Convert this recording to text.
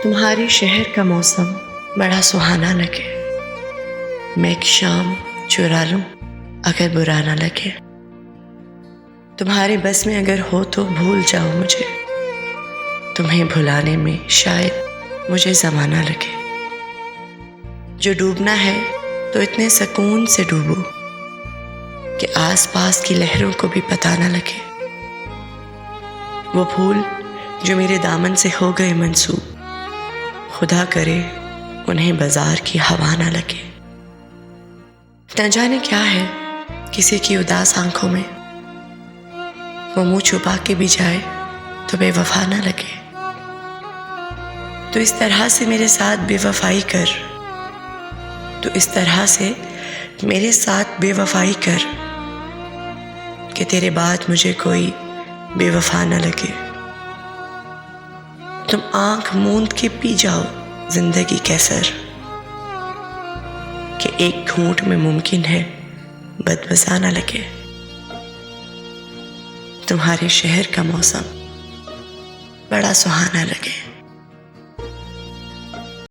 तुम्हारे शहर का मौसम बड़ा सुहाना लगे। मैं एक शाम चुरा लूं अगर बुरा ना लगे। तुम्हारे बस में अगर हो तो भूल जाओ मुझे। तुम्हें भुलाने में शायद मुझे ज़माना लगे। जो डूबना है तो इतने सुकून से डूबो कि आसपास की लहरों को भी पता ना लगे। वो फूल जो मेरे दामन से हो गए मंसूब, खुदा करे उन्हें बाजार की हवा ना लगे। न जाने क्या है किसी की उदास आंखों में, वो मुंह छुपा के भी जाए तो बेवफा ना लगे। तो इस तरह से मेरे साथ बेवफाई कर, तो इस तरह से मेरे साथ बेवफाई कर कि तेरे बाद मुझे कोई बेवफा ना लगे। तुम आंख मूंद के पी जाओ जिंदगी कैसर कि एक घूंट में मुमकिन है बदमज़ा ना लगे। तुम्हारे शहर का मौसम बड़ा सुहाना लगे।